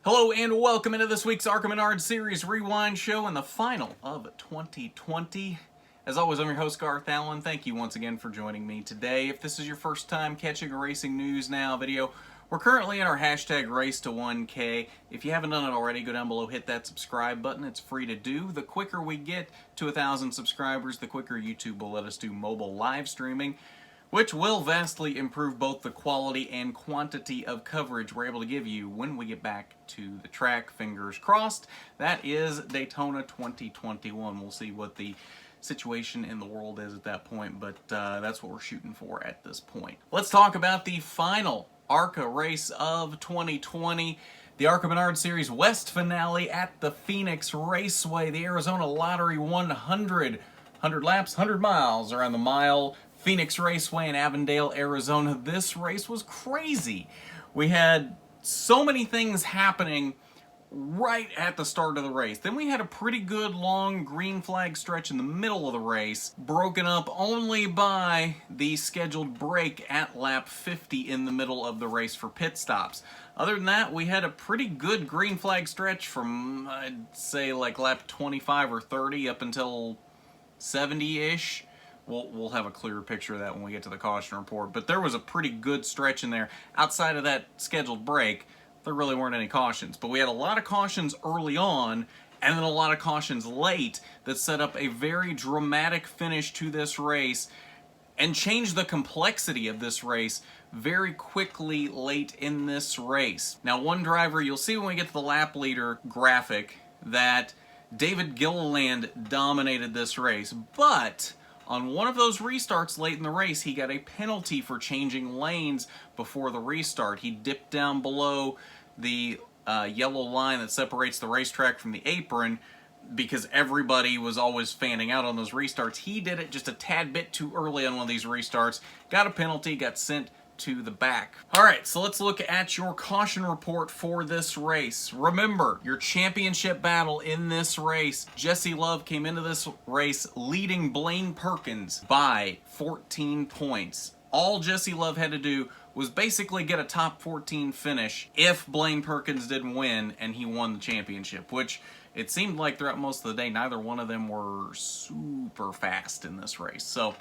Hello and welcome into this week's ARCA Series Rewind Show and the final of 2020. As always, I'm your host, Garth Allen. Thank you once again for joining me today. If this is your first time catching a Racing News Now video, we're currently in our hashtag Race to 1K. If you haven't done it already, go down below, hit that subscribe button. It's free to do. The quicker we get to 1,000 subscribers, the quicker YouTube will let us do mobile live streaming, which will vastly improve both the quality and quantity of coverage we're able to give you when we get back to the track. Fingers crossed. That is Daytona 2021. We'll see what the situation in the world is at that point, but that's what we're shooting for at this point. Let's talk about the final ARCA race of 2020. The ARCA Series West finale at the Phoenix Raceway. The Arizona Lottery 100 laps, 100 miles around the mile. Phoenix Raceway in Avondale, Arizona. This race was crazy. We had so many things happening right at the start of the race. Then we had a pretty good long green flag stretch in the middle of the race, broken up only by the scheduled break at lap 50 in the middle of the race for pit stops. Other than that, we had a pretty good green flag stretch from, I'd say, like lap 25 or 30 up until 70-ish. We'll have a clearer picture of that when we get to the caution report. But there was a pretty good stretch in there. Outside of that scheduled break, there really weren't any cautions. But we had a lot of cautions early on, and then a lot of cautions late that set up a very dramatic finish to this race and changed the complexity of this race very quickly late in this race. Now, one driver, you'll see when we get to the lap leader graphic that David Gilliland dominated this race, but on one of those restarts late in the race, he got a penalty for changing lanes before the restart. He dipped down below the yellow line that separates the racetrack from the apron because everybody was always fanning out on those restarts. He did it just a tad bit too early on one of these restarts, got a penalty, got sent to the back. Alright, so let's look at your caution report for this race. Remember, your championship battle in this race. Jesse Love came into this race leading Blaine Perkins by 14 points. All Jesse Love had to do was basically get a top 14 finish if Blaine Perkins didn't win and he won the championship, which it seemed like throughout most of the day, neither one of them were super fast in this race. So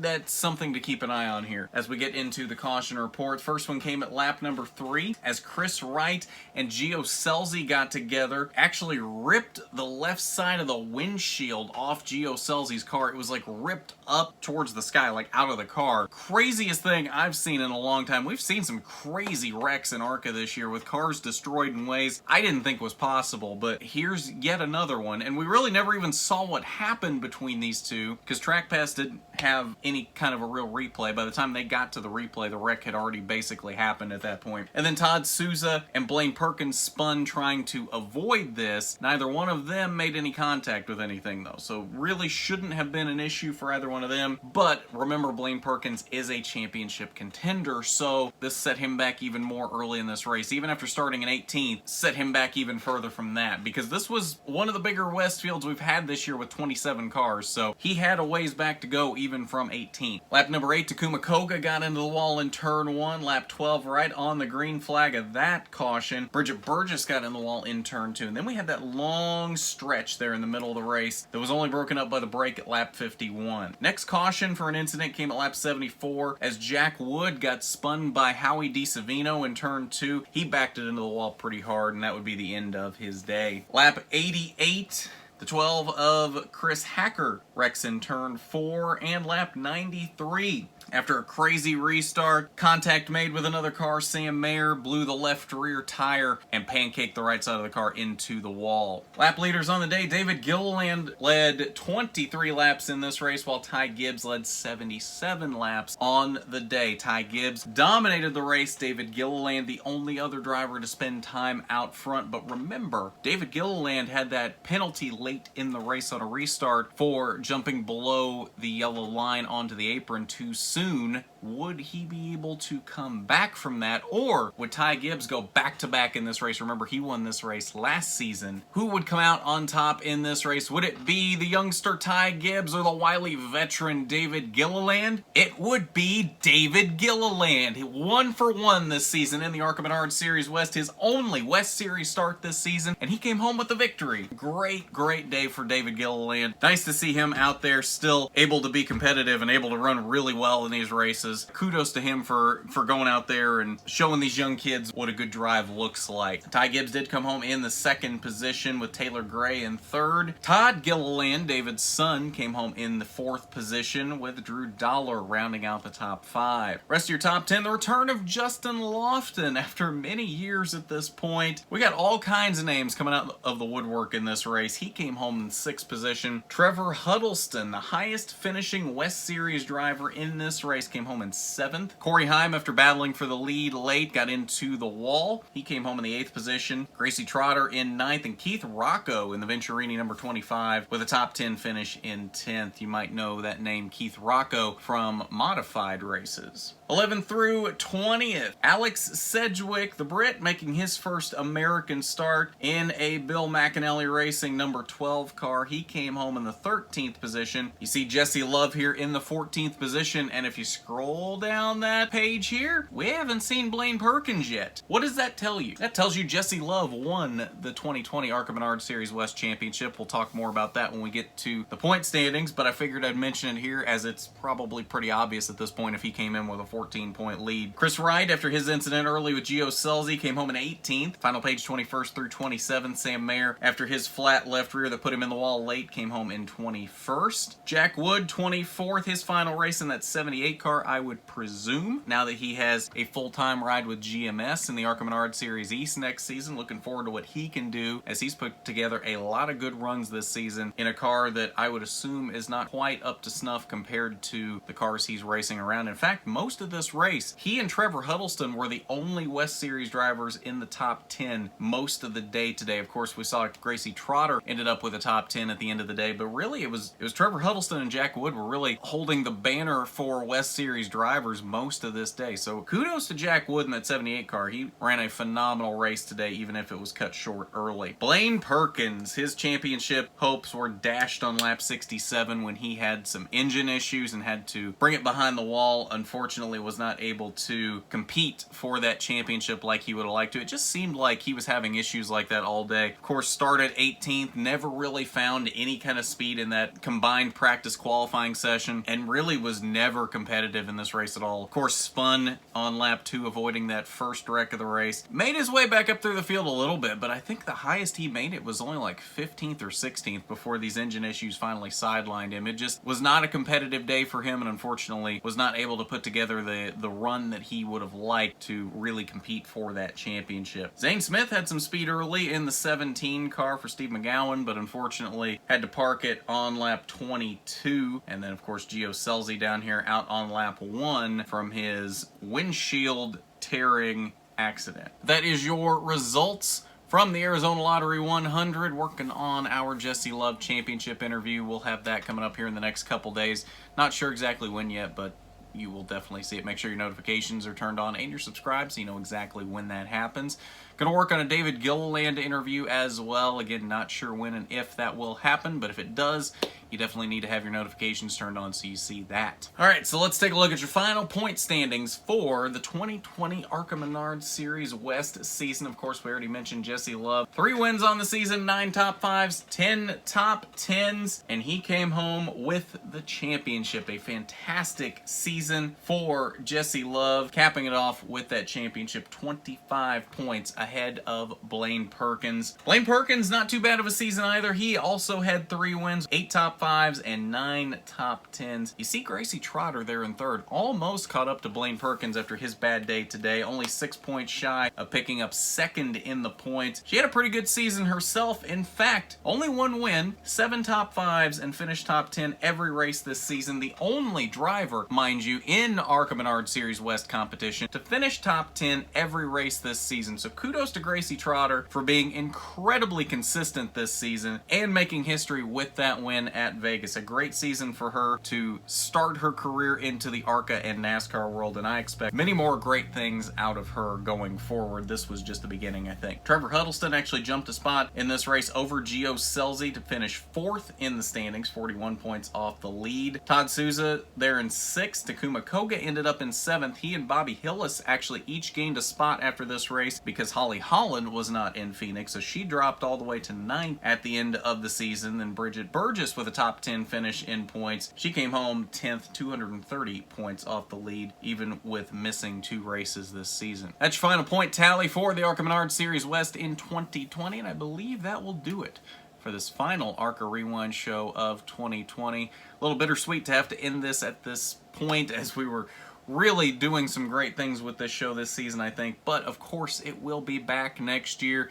that's something to keep an eye on here as we get into the caution report. First one came at lap number 3 as Chris Wright and Gio Scelzi got together, actually ripped the left side of the windshield off Gio Scelzi's car. It was like ripped up towards the sky, like out of the car. Craziest thing I've seen in a long time. We've seen some crazy wrecks in ARCA this year with cars destroyed in ways I didn't think was possible, but here's yet another one, and we really never even saw what happened between these two because Track Pass didn't have any kind of a real replay. By the time they got to the replay, the wreck had already basically happened at that point. And then Todd Souza and Blaine Perkins spun trying to avoid this. Neither one of them made any contact with anything though, so really shouldn't have been an issue for either one of them. But remember, Blaine Perkins is a championship contender, so this set him back even more early in this race. Even after starting in 18th, set him back even further from that because this was one of the bigger West fields we've had this year with 27 cars, so he had a ways back to go even from 18. Lap number 8, Takuma Koga got into the wall in turn 1. Lap 12, right on the green flag of that caution. Bridget Burgess got in the wall in turn 2, and then we had that long stretch there in the middle of the race that was only broken up by the break at lap 51. Next caution for an incident came at lap 74 as Jack Wood got spun by Howie DiSavino in turn 2. He backed it into the wall pretty hard, and that would be the end of his day. Lap 88, the 12 of Chris Hacker wrecks in turn 4, and lap 93. After a crazy restart, contact made with another car, Sam Mayer blew the left rear tire and pancaked the right side of the car into the wall. Lap leaders on the day, David Gilliland led 23 laps in this race, while Ty Gibbs led 77 laps on the day. Ty Gibbs dominated the race. David Gilliland, the only other driver to spend time out front. But remember, David Gilliland had that penalty late in the race on a restart for jumping below the yellow line onto the apron too soon, Would he be able to come back from that, or would Ty Gibbs go back-to-back in this race? Remember, he won this race last season. Who would come out on top in this race? Would it be the youngster Ty Gibbs or the wily veteran David Gilliland? It would be David Gilliland. 1-for-1 this season in the ARCA Series West, his only West Series start this season, and he came home with the victory. Great day for David Gilliland. Nice to see him out there still able to be competitive and able to run really well in these races. Kudos to him for going out there and showing these young kids what a good drive looks like. Ty Gibbs did come home in the second position with Taylor Gray in third. Todd Gilliland, David's son, came home in the fourth position with Drew Dollar rounding out the top 5. Rest of your top 10, the return of Justin Lofton after many years at this point. We got all kinds of names coming out of the woodwork in this race. He came home in 6th position. Trevor Huddleston, the highest finishing West Series driver in this race, came home in 7th. Corey Heim, after battling for the lead late, got into the wall. He came home in the 8th position. Gracie Trotter in 9th, and Keith Rocco in the Venturini number 25 with a top 10 finish in 10th. You might know that name, Keith Rocco, from modified races. 11th through 20th, Alex Sedgwick, the Brit, making his first American start in a Bill McAnally Racing number 12 car. He came home in the 13th position. You see Jesse Love here in the 14th position, and if you scroll down that page here, we haven't seen Blaine Perkins yet. What does that tell you? That tells you Jesse Love won the 2020 ARCA Series West Championship. We'll talk more about that when we get to the point standings, but I figured I'd mention it here as it's probably pretty obvious at this point if he came in with a 14-point lead. Chris Wright, after his incident early with Gio Selzy, came home in 18th. Final page 21st through 27th. Sam Mayer, after his flat left rear that put him in the wall late, came home in 21st. Jack Wood, 24th. His final race in that 78 car, I would presume, now that he has a full-time ride with GMS in the ARCA Series East next season. Looking forward to what he can do as he's put together a lot of good runs this season in a car that I would assume is not quite up to snuff compared to the cars he's racing around. In fact, most of this race, he and Trevor Huddleston were the only West Series drivers in the top 10 most of the day today. Of course, we saw Gracie Trotter ended up with a top 10 at the end of the day, but really it was Trevor Huddleston and Jack Wood were really holding the banner for West Series drivers most of this day. So kudos to Jack Wood in that 78 car. He ran a phenomenal race today, even if it was cut short early. Blaine Perkins, his championship hopes were dashed on lap 67 when he had some engine issues and had to bring it behind the wall. Unfortunately, was not able to compete for that championship like he would have liked to. It just seemed like he was having issues like that all day. Of course, started 18th, never really found any kind of speed in that combined practice qualifying session, and really was never competitive in this race at all. Of course, spun on lap 2, avoiding that first wreck of the race. Made his way back up through the field a little bit, but I think the highest he made it was only like 15th or 16th before these engine issues finally sidelined him. It just was not a competitive day for him, and unfortunately was not able to put together the run that he would have liked to really compete for that championship. Zane Smith had some speed early in the 17 car for Steve McGowan, but unfortunately had to park it on lap 22. And then, of course, Gio Selzy down here out on lap 1 from his windshield tearing accident. That is your results from the Arizona Lottery 100. Working on our Jesse Love Championship interview. We'll have that coming up here in the next couple days. Not sure exactly when yet, but you will definitely see it. Make sure your notifications are turned on and you're subscribed so you know exactly when that happens. Going to work on a David Gilliland interview as well. Again, not sure when and if that will happen, but if it does, you definitely need to have your notifications turned on so you see that. All right, so let's take a look at your final point standings for the 2020 ARCA Series West season. Of course, we already mentioned Jesse Love. 3 wins on the season, 9 top 5s, 10 top 10s, and he came home with the championship. A fantastic season for Jesse Love, capping it off with that championship, 25 points ahead of Blaine Perkins. Blaine Perkins, not too bad of a season either. He also had 3 wins, 8 top 5s, and 9 top 10s. You see Gracie Trotter there in third, almost caught up to Blaine Perkins after his bad day today, only 6 points shy of picking up second in the points. She had a pretty good season herself. In fact, only 1 win, 7 top 5s, and finished top 10 every race this season. The only driver, mind you, in ARCA Series West competition to finish top 10 every race this season. So kudos kudos to Gracie Trotter for being incredibly consistent this season and making history with that win at Vegas. A great season for her to start her career into the ARCA and NASCAR world, and I expect many more great things out of her going forward. This was just the beginning, I think. Trevor Huddleston actually jumped a spot in this race over Gio Scelzi to finish 4th in the standings, 41 points off the lead. Todd Souza there in 6th. Takuma Koga ended up in 7th. He and Bobby Hillis actually each gained a spot after this race because Holly Holland was not in Phoenix, so she dropped all the way to 9th at the end of the season. Then Bridget Burgess with a top 10 finish in points. She came home 10th, 230 points off the lead, even with missing 2 races this season. That's your final point tally for the ARCA Menard Series West in 2020, and I believe that will do it for this final ARCA Rewind show of 2020. A little bittersweet to have to end this at this point, as we were really doing some great things with this show this season, I think. But of course, it will be back next year,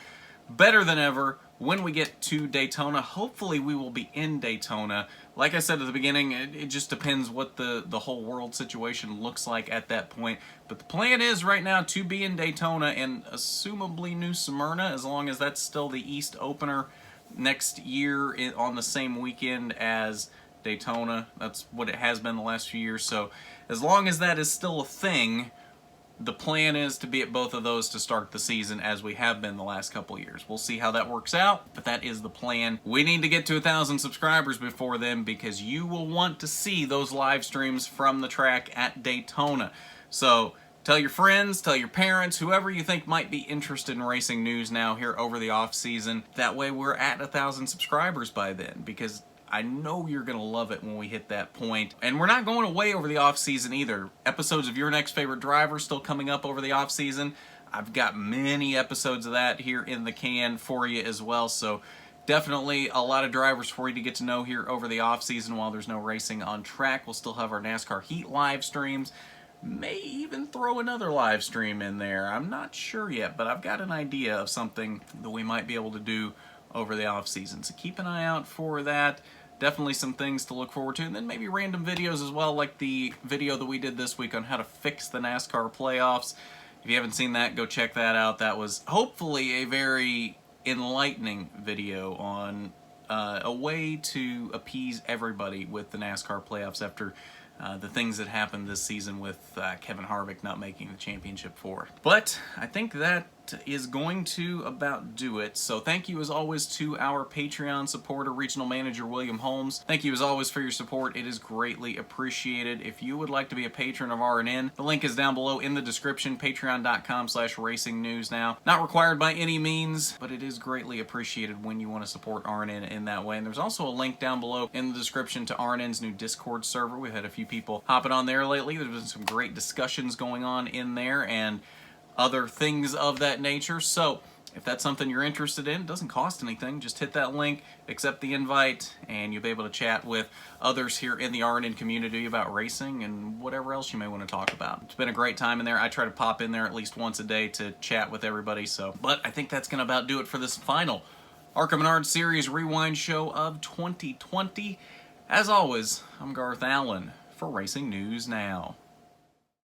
better than ever, when we get to Daytona. Hopefully we will be in Daytona. Like I said at the beginning, it just depends what the whole world situation looks like at that point. But the plan is right now to be in Daytona and assumably New Smyrna, as long as that's still the East opener next year on the same weekend as Daytona. That's what it has been the last few years. So as long as that is still a thing, the plan is to be at both of those to start the season, as we have been the last couple years. We'll see how that works out, but that is the plan. We need to get to 1,000 subscribers before then, because you will want to see those live streams from the track at Daytona. So tell your friends, tell your parents, whoever you think might be interested in racing news now here over the off season. That way we're at 1,000 subscribers by then, because I know you're going to love it when we hit that point. And we're not going away over the off-season either. Episodes of Your Next Favorite Driver still coming up over the off-season. I've got many episodes of that here in the can for you as well. So definitely a lot of drivers for you to get to know here over the off-season while there's no racing on track. We'll still have our NASCAR Heat live streams. May even throw another live stream in there. I'm not sure yet, but I've got an idea of something that we might be able to do over the off-season. So keep an eye out for that. Definitely some things to look forward to, and then maybe random videos as well, like the video that we did this week on how to fix the NASCAR playoffs. If you haven't seen that, go check that out. That was hopefully a very enlightening video on a way to appease everybody with the NASCAR playoffs after the things that happened this season with Kevin Harvick not making the championship four. But I think that is going to about do it. So thank you as always to our Patreon supporter, Regional Manager William Holmes. Thank you as always for your support. It is greatly appreciated. If you would like to be a patron of RNN, the link is down below in the description, patreon.com/racingnews now. Not required by any means, but it is greatly appreciated when you want to support RNN in that way. And there's also a link down below in the description to RNN's new Discord server. We've had a few people hopping on there lately. There's been some great discussions going on in there and other things of that nature. So if that's something you're interested in, it doesn't cost anything. Just hit that link, accept the invite, and you'll be able to chat with others here in the RNN community about racing and whatever else you may want to talk about. It's been a great time in there. I try to pop in there at least once a day to chat with everybody. But I think that's going to about do it for this final ARCA Menard Series Rewind show of 2020. As always, I'm Garth Allen for Racing News Now.